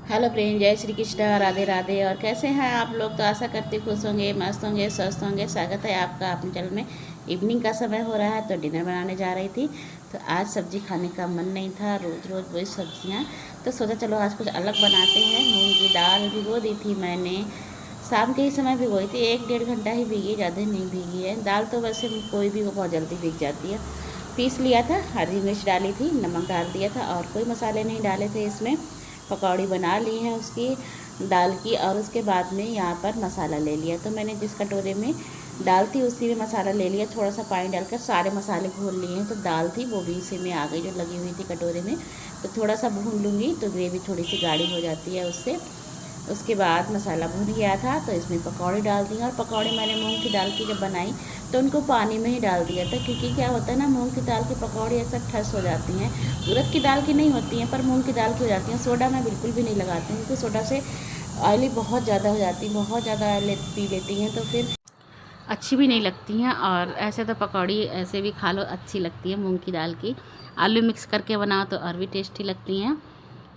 Hello friend, जय श्री कृष्ण, राधे राधे। और कैसे हैं आप लोग? तो आशा करते खुश होंगे, मस्त होंगे, स्वस्थ होंगे। स्वागत है आपका अपने चैनल में। इवनिंग का समय हो रहा है तो डिनर बनाने जा रही थी। तो आज सब्जी खाने का मन नहीं था, रोज़ रोज़ वही सब्जियां। तो सोचा चलो आज कुछ अलग बनाते हैं। मूंग की दाल भिगो दी थी मैंने, शाम के ही समय भिगोई थी, 1-1.5 घंटा ही भीगी, ज़्यादा नहीं भीगी है। दाल तो वैसे कोई भी बहुत जल्दी भीग जाती है। पीस लिया था, हरी मिर्च डाली थी, नमक डाल दिया था और कोई मसाले नहीं डाले थे इसमें। पकौड़ी बना ली है उसकी दाल की। और उसके बाद में यहाँ पर मसाला ले लिया। तो मैंने जिस कटोरे में दाल थी उसी में मसाला ले लिया, थोड़ा सा पानी डालकर सारे मसाले घोल लिए हैं। तो दाल थी वो भी इसी में आ गई जो लगी हुई थी कटोरे में। तो थोड़ा सा भून लूँगी तो ग्रेवी थोड़ी सी गाढ़ी हो जाती है उससे। उसके बाद मसाला भून गया था तो इसमें पकौड़ी डाल दी। और पकौड़ी मैंने मूंग की दाल की जब बनाई तो उनको पानी में ही डाल दिया था, क्योंकि क्या होता है ना, मूंग की दाल की पकौड़ी ऐसा ठस हो जाती हैं। उड़द की दाल की नहीं होती हैं पर मूंग की दाल की हो जाती हैं। सोडा मैं बिल्कुल भी नहीं लगाती हूँ, क्योंकि सोडा से ऑयली बहुत ज़्यादा हो जाती है, बहुत ज़्यादा ऑयल पी लेती हैं तो फिर अच्छी भी नहीं लगती हैं। और ऐसे तो पकौड़ी ऐसे भी खा लो, अच्छी लगती है मूंग की दाल की। आलू मिक्स करके बनाओ तो और भी टेस्टी लगती हैं।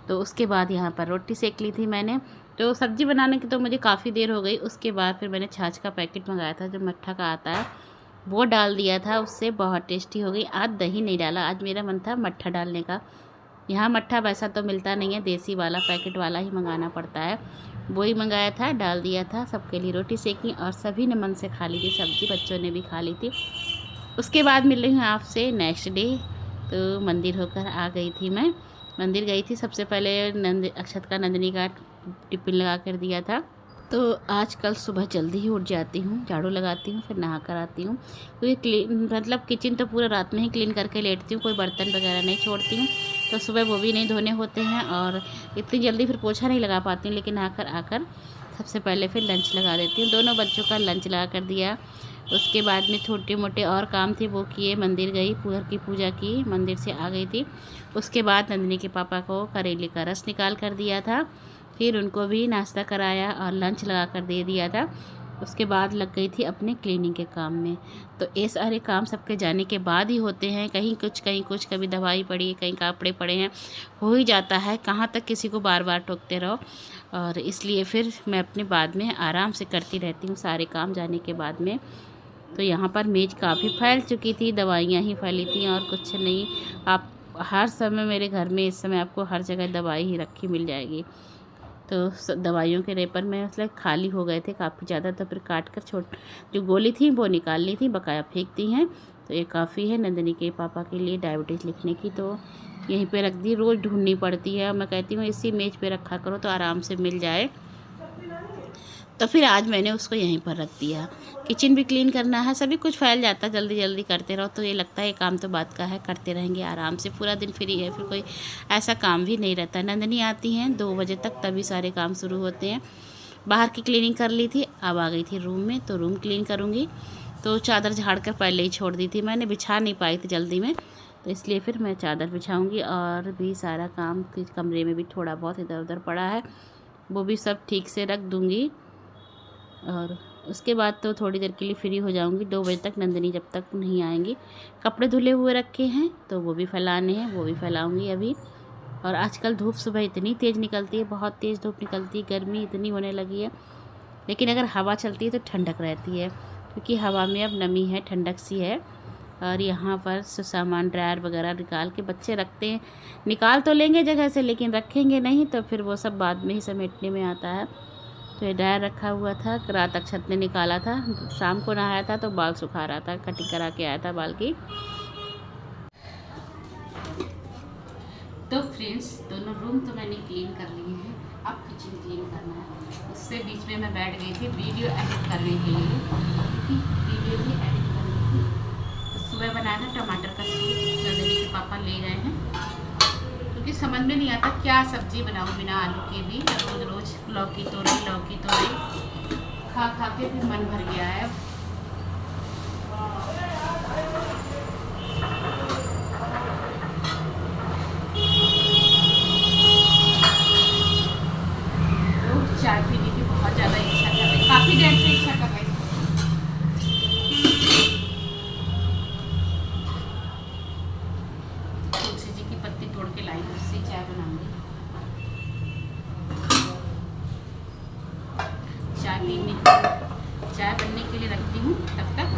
तो उसके बाद यहाँ पर रोटी सेक ली थी मैंने। तो सब्ज़ी बनाने की तो मुझे काफ़ी देर हो गई। उसके बाद फिर मैंने छाछ का पैकेट मंगाया था जो मट्ठा का आता है, वो डाल दिया था, उससे बहुत टेस्टी हो गई। आज दही नहीं डाला, आज मेरा मन था मट्ठा डालने का। यहाँ मट्ठा वैसा तो मिलता नहीं है, देसी वाला पैकेट वाला ही मंगाना पड़ता है। वो ही मंगाया था, डाल दिया था, सबके लिए रोटी सेकी और सभी ने मन से खा ली थी सब्ज़ी, बच्चों ने भी खा ली थी। उसके बाद मिल रही हूँ आपसे नेक्स्ट डे। तो मंदिर होकर आ गई थी मैं। मंदिर गई थी, सबसे पहले अक्षत का नंदिनी का टिफिन लगा कर दिया था। तो आज कल सुबह जल्दी ही उठ जाती हूँ, झाड़ू लगाती हूँ, फिर नहा कर आती हूँ। क्योंकि मतलब किचन तो पूरा रात में ही क्लीन करके लेटती हूँ, कोई बर्तन वगैरह नहीं छोड़ती हूँ। तो सुबह वो भी नहीं धोने होते हैं और इतनी जल्दी फिर पोछा नहीं लगा पाती हूँ। लेकिन आकर सबसे पहले फिर लंच लगा देती हूँ। दोनों बच्चों का लंच लगा कर दिया। उसके बाद में छोटे मोटे और काम थे वो किए, मंदिर गई, पूजा की पूजा की, मंदिर से आ गई थी। उसके बाद नंदिनी के पापा को करेले का रस निकाल कर दिया था, फिर उनको भी नाश्ता कराया और लंच लगा कर दे दिया था। उसके बाद लग गई थी अपने क्लीनिंग के काम में। तो ये सारे काम सबके जाने के बाद ही होते हैं, कहीं कुछ, कभी दवाई पड़ी है, कहीं कपड़े पड़े हैं, हो ही जाता है। कहाँ तक किसी को बार बार टोकते रहो। और इसलिए फिर मैं अपने बाद में आराम से करती रहती हूँ सारे काम जाने के बाद में। तो यहाँ पर मेज़ काफ़ी फैल चुकी थी, दवाइयाँ ही फैली थी और कुछ नहीं। आप हर समय मेरे घर में इस समय आपको हर जगह दवाई ही रखी मिल जाएगी। तो दवाइयों के रेपर में मतलब खाली हो गए थे काफ़ी ज़्यादा, तो फिर काट कर जो गोली थी वो निकाल ली थी, बकाया फेंक दी हैं। तो ये काफ़ी है नंदिनी के पापा के लिए डायबिटीज़ लिखने की। तो यहीं पे रख दी, रोज़ ढूंढनी पड़ती है। मैं कहती हूँ इसी मेज़ पे रखा करो तो आराम से मिल जाए। तो फिर आज मैंने उसको यहीं पर रख दिया। किचन भी क्लीन करना है, सभी कुछ फैल जाता है, जल्दी जल्दी करते रहो तो ये लगता है ये काम तो बात का है, करते रहेंगे आराम से, पूरा दिन फ्री है, फिर कोई ऐसा काम भी नहीं रहता। नंदनी आती हैं 2 बजे तक, तभी सारे काम शुरू होते हैं। बाहर की क्लीनिंग कर ली थी, अब आ गई थी रूम में, तो रूम क्लीन करूँगी। तो चादर झाड़ कर पहले ही छोड़ दी थी मैंने, बिछा नहीं पाई थी जल्दी में, तो इसलिए फिर मैं चादर बिछाऊँगी। और भी सारा काम कमरे में भी थोड़ा बहुत इधर उधर पड़ा है, वो भी सब ठीक से रख दूँगी। और उसके बाद तो थोड़ी देर के लिए फ्री हो जाऊंगी, 2 बजे तक, नंदिनी जब तक नहीं आएंगी। कपड़े धुले हुए रखे हैं तो वो भी फैलाने हैं, वो भी फैलाऊंगी अभी। और आजकल धूप सुबह इतनी तेज़ निकलती है, बहुत तेज़ धूप निकलती है, गर्मी इतनी होने लगी है। लेकिन अगर हवा चलती है तो ठंडक रहती है, क्योंकि हवा में अब नमी है, ठंडक सी है। और यहाँ पर सामान ड्रायर वगैरह निकाल के बच्चे रखते हैं, निकाल तो लेंगे जगह से लेकिन रखेंगे नहीं, तो फिर वो सब बाद में ही समेटने में आता है। तो ये ड्रायर रखा हुआ था, रात अक्षत ने निकाला था, शाम को नहाया था तो बाल सुखा रहा था, कटिंग करा के आया था बाल की। तो फ्रेंड्स, दोनों रूम तो मैंने क्लीन कर लिए हैं, अब किचन क्लीन करना है। उससे बीच में मैं बैठ गई थी वीडियो एडिट करने के लिए, क्योंकि वीडियो भी एडिट करनी थी। तो सुबह बनाया था टमाटर का सूप, नंदिनी के पापा ले गए हैं, क्योंकि समझ में नहीं आता क्या सब्जी बनाऊँ बिना आलू के भी। रोज़ रोज़ लौकी तोड़ी खा खा के फिर मन भर गया है। तो चाय पीने की बहुत ज़्यादा इच्छा कर रही, काफ़ी देर से इच्छा कर रही। तुलसी जी की पत्ती तोड़ के लाई, उससे चाय बनाऊंगी। चाय बनने के लिए रखती हूँ, तब तक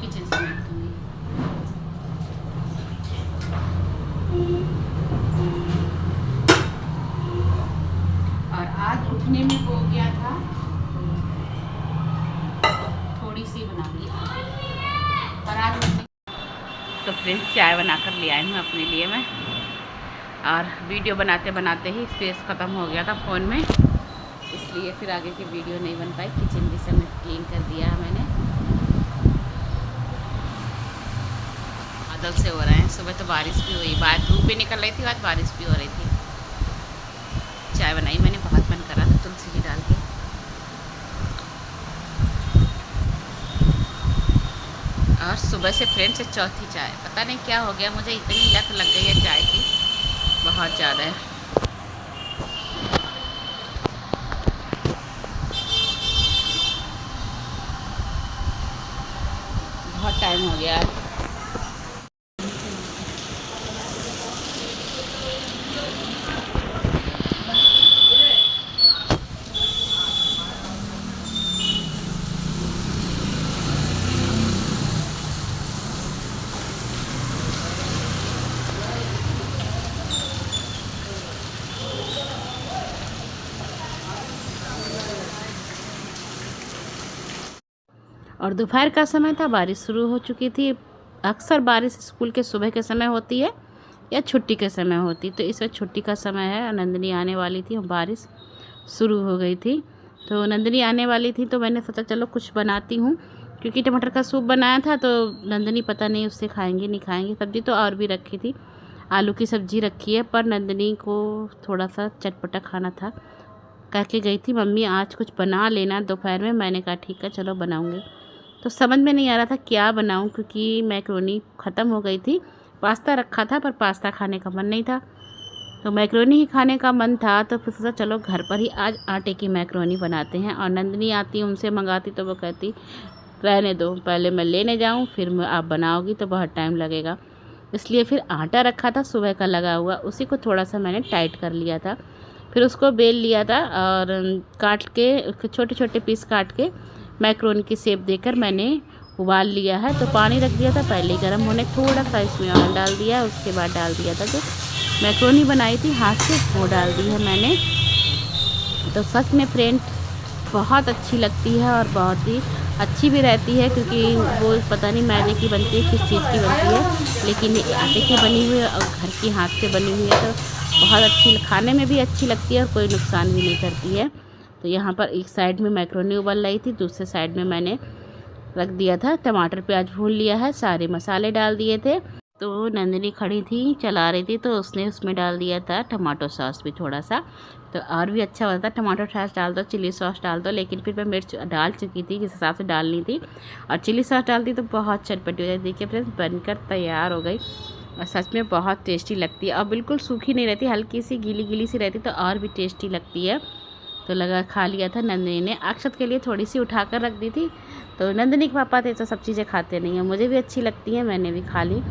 किचन समेट दूँगी। और आज उठने में हो गया था, थोड़ी सी बनाऊंगी और आज तो फ्रेंड्स चाय बनाकर ले आई हूँ अपने लिए मैं। और वीडियो बनाते बनाते ही स्पेस ख़त्म हो गया था फ़ोन में, इसलिए फिर आगे की वीडियो नहीं बन पाई। किचन भी सब क्लीन कर दिया है मैंने। बादल से हो रहे हैं, सुबह तो बारिश भी हुई, बाहर धूप भी निकल रही थी, आज बारिश भी हो रही थी। चाय बनाई मैंने, बहुत मन कर रहा था तुलसी जी डाल के। और सुबह से फ्रेंड से चौथी चाय, पता नहीं क्या हो गया, मुझे इतनी लत लग गई है चाय की, बहुत ज़्यादा है। बहुत टाइम हो गया है। और दोपहर का समय था, बारिश शुरू हो चुकी थी। अक्सर बारिश स्कूल के सुबह के समय होती है या छुट्टी के समय होती, तो इस वक्त छुट्टी का समय है। नंदिनी आने वाली थी और बारिश शुरू हो गई थी, तो नंदिनी आने वाली थी तो मैंने सोचा चलो कुछ बनाती हूँ, क्योंकि टमाटर का सूप बनाया था तो नंदिनी पता नहीं उससे खाएंगी नहीं खाएंगी। सब्ज़ी तो और भी रखी थी, आलू की सब्ज़ी रखी है, पर नंदिनी को थोड़ा सा चटपटा खाना था। कह के गई थी मम्मी आज कुछ बना लेना दोपहर में। मैंने कहा ठीक है चलो बनाऊँगी। तो समझ में नहीं आ रहा था क्या बनाऊं, क्योंकि मैक्रोनी ख़त्म हो गई थी। पास्ता रखा था पर पास्ता खाने का मन नहीं था, तो मैक्रोनी ही खाने का मन था। तो फिर सोचा चलो घर पर ही आज आटे की मैक्रोनी बनाते हैं। और नंदिनी आती उनसे मंगाती तो वो कहती रहने दो, पहले मैं लेने जाऊं फिर आप बनाओगी तो बहुत टाइम लगेगा। इसलिए फिर आटा रखा था सुबह का लगा हुआ, उसी को थोड़ा सा मैंने टाइट कर लिया था। फिर उसको बेल लिया था और काट के छोटे छोटे पीस काट के मैक्रोनी की शेप देकर मैंने उबाल लिया है। तो पानी रख दिया था पहले ही गर्म होने, थोड़ा सा इसमें ऑयल डाल दिया, उसके बाद डाल दिया था जो मैक्रोनी बनाई थी हाथ से वो डाल दी है मैंने। तो सच में फ्रेंड बहुत अच्छी लगती है और बहुत ही अच्छी भी रहती है, क्योंकि वो पता नहीं मैदे की बनती है किस चीज़ की बनती है, लेकिन आटे की बनी हुई है और घर की हाथ से बनी हुई है, तो बहुत अच्छी, खाने में भी अच्छी लगती है और कोई नुकसान भी नहीं करती है। तो यहाँ पर एक साइड में मैक्रोनी उबल रही थी, दूसरे साइड में मैंने रख दिया था टमाटर प्याज भून लिया है, सारे मसाले डाल दिए थे। तो नंदिनी खड़ी थी चला रही थी, तो उसने उसमें डाल दिया था टमाटो सॉस भी थोड़ा सा, तो और भी अच्छा होता। टमाटो सॉस डाल दो, चिली सॉस डाल दो, लेकिन फिर मैं मिर्च डाल चुकी थी जिस हिसाब से डालनी थी, और चिली सॉस डालती तो बहुत चटपटी हो जाती। देखिए फ्रेंड्स बनकर तैयार हो गई और सच में बहुत टेस्टी लगती है, और बिल्कुल सूखी नहीं रहती, हल्की सी गीली गीली सी रहती, तो और भी टेस्टी लगती है। तो लगा खा लिया था नंदिनी ने, अक्षत के लिए थोड़ी सी उठाकर रख दी थी। तो नंदिनी के पापा थे तो सब चीज़ें खाते नहीं हैं, मुझे भी अच्छी लगती हैं, मैंने भी खा ली।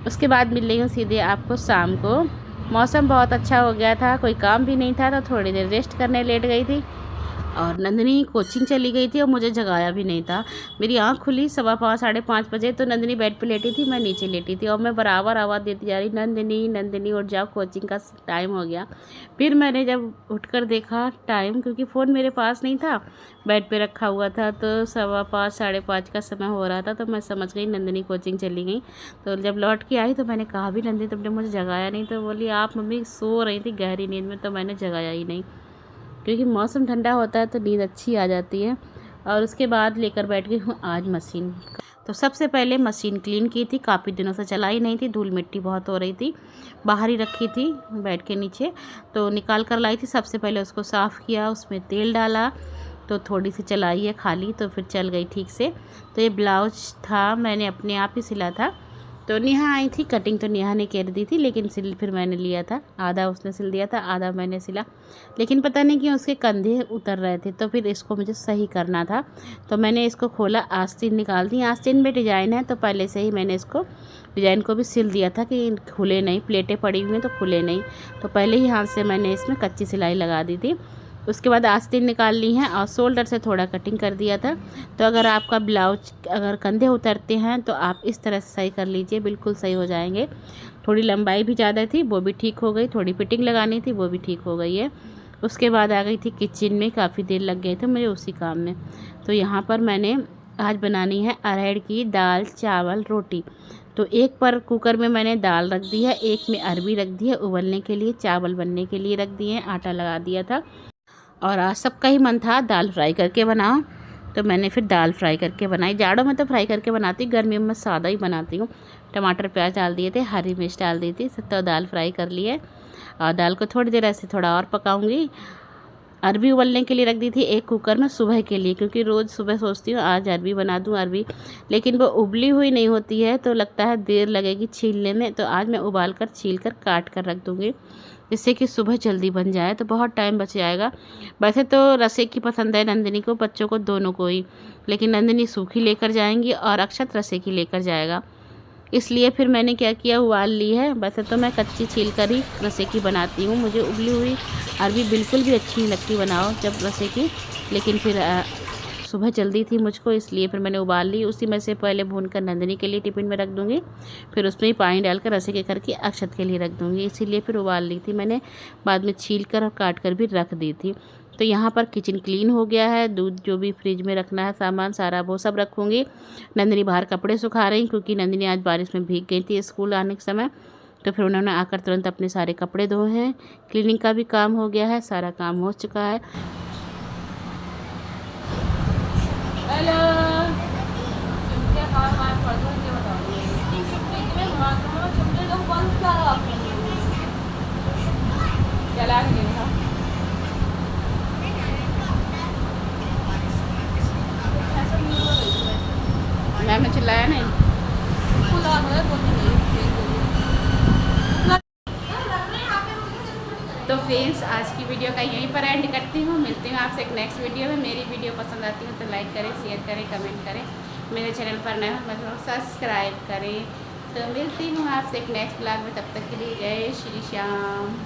उसके बाद मिल रही हूँ सीधे आपको शाम को। मौसम बहुत अच्छा हो गया था, कोई काम भी नहीं था, तो थोड़ी देर रेस्ट करने लेट गई थी। और नंदिनी कोचिंग चली गई थी और मुझे जगाया भी नहीं था। मेरी आंख खुली 5:15 5:30 बजे, तो नंदिनी बेड पे लेटी थी, मैं नीचे लेटी थी, और मैं बराबर आवाज़ देती जा रही नंदिनी नंदिनी उठ जाओ, कोचिंग का टाइम हो गया। फिर मैंने जब उठकर देखा टाइम, क्योंकि फ़ोन मेरे पास नहीं था, बेड पे रखा हुआ था, तो 5:15 5:30 का समय हो रहा था, तो मैं समझ गई नंदिनी कोचिंग चली गई। तो जब लौट के आई तो मैंने कहा भी नंदिनी तुमने मुझे जगाया नहीं, तो बोली आप मम्मी सो रही थी गहरी नींद में, तो मैंने जगाया ही नहीं, क्योंकि मौसम ठंडा होता है तो नींद अच्छी आ जाती है। और उसके बाद लेकर बैठ गई हूँ आज मशीन। तो सबसे पहले मशीन क्लीन की थी, काफ़ी दिनों से चलाई नहीं थी, धूल मिट्टी बहुत हो रही थी, बाहर ही रखी थी बेड के नीचे, तो निकाल कर लाई थी। सबसे पहले उसको साफ़ किया, उसमें तेल डाला, तो थोड़ी सी चलाई है खाली, तो फिर चल गई ठीक से। तो ये ब्लाउज था मैंने अपने आप ही सिला था, तो नेहा आई थी, कटिंग तो नेहा ने कर दी थी, लेकिन सिल फिर मैंने लिया था, आधा उसने सिल दिया था, आधा मैंने सिला। लेकिन पता नहीं क्यों उसके कंधे उतर रहे थे, तो फिर इसको मुझे सही करना था, तो मैंने इसको खोला, आस्तीन निकाल दी। आस्तीन में डिज़ाइन है, तो पहले से ही मैंने इसको डिज़ाइन को भी सिल दिया था कि खुले नहीं, प्लेटें पड़ी हुई हैं तो खुले नहीं, तो पहले ही हाथ से मैंने इसमें कच्ची सिलाई लगा दी थी। उसके बाद आस्तीन निकाल ली हैं और शोल्डर से थोड़ा कटिंग कर दिया था। तो अगर आपका ब्लाउज अगर कंधे उतरते हैं तो आप इस तरह से सही कर लीजिए, बिल्कुल सही हो जाएंगे। थोड़ी लंबाई भी ज़्यादा थी वो भी ठीक हो गई, थोड़ी फिटिंग लगानी थी वो भी ठीक हो गई है। उसके बाद आ गई थी किचन में, काफ़ी देर लग गए थे मुझे उसी काम में। तो यहाँ पर मैंने आज बनानी है अरहर की दाल चावल रोटी। तो एक पर कुकर में मैंने दाल रख दी है, एक में अरबी रख दी है उबलने के लिए, चावल बनने के लिए रख दिए हैं, आटा लगा दिया था। और आज सबका ही मन था दाल फ्राई करके बनाओ, तो मैंने फिर दाल फ्राई करके बनाई। जाड़ों में तो फ्राई करके बनाती, गर्मियों में सादा ही बनाती हूँ। टमाटर प्याज डाल दिए थे, हरी मिर्च डाल दी थी, तो दाल फ्राई कर ली है। और दाल को थोड़ी देर ऐसे थोड़ा और पकाऊंगी। अरबी उबलने के लिए रख दी थी एक कुकर में सुबह के लिए, क्योंकि रोज़ सुबह सोचती हूँ आज अरबी बना दूँ अरबी, लेकिन वो उबली हुई नहीं होती है तो लगता है देर लगेगी छीलने में। तो आज मैं उबाल कर छील कर काट कर रख दूँगी, जिससे कि सुबह जल्दी बन जाए, तो बहुत टाइम बच जाएगा। वैसे तो रसे की पसंद है नंदिनी को, बच्चों को दोनों को ही, लेकिन नंदिनी सूखी लेकर जाएंगी और अक्षत रसे की लेकर जाएगा, इसलिए फिर मैंने क्या किया उबाल ली है। वैसे तो मैं कच्ची छील कर ही रसे की बनाती हूँ, मुझे उबली हुई अरबी बिल्कुल भी अच्छी नहीं लगती बनाओ जब रसे की, लेकिन फिर सुबह जल्दी थी मुझको, इसलिए फिर मैंने उबाल ली। उसी में से पहले भून कर नंदिनी के लिए टिफ़िन में रख दूँगी, फिर उसमें ही पानी डालकर रसे के करके अक्षत के लिए रख दूँगी, इसीलिए फिर उबाल ली थी मैंने। बाद में छील कर और काट कर भी रख दी थी। तो यहाँ पर किचन क्लीन हो गया है, दूध जो भी फ्रिज में रखना है सामान सारा वो सब रखूँगी। नंदिनी बाहर कपड़े सुखा रही, क्योंकि नंदिनी आज बारिश में भीग गई थी स्कूल आने के समय, तो फिर उन्होंने आकर तुरंत अपने सारे कपड़े धोए हैं। क्लीनिंग का भी काम हो गया है, सारा काम हो चुका है। हेलो मैम ने चिल्लाया नहीं। तो फ्रेंड्स आज की वीडियो का यहीं पर एंड करती हूँ, मिलती हूँ आपसे एक नेक्स्ट वीडियो में। मेरी वीडियो पसंद आती है तो लाइक करें, शेयर करें, कमेंट करें, मेरे चैनल पर नए हो मतलब सब्सक्राइब करें। तो मिलती हूँ आपसे एक नेक्स्ट ब्लॉग में, तब तक के लिए जय श्री श्याम।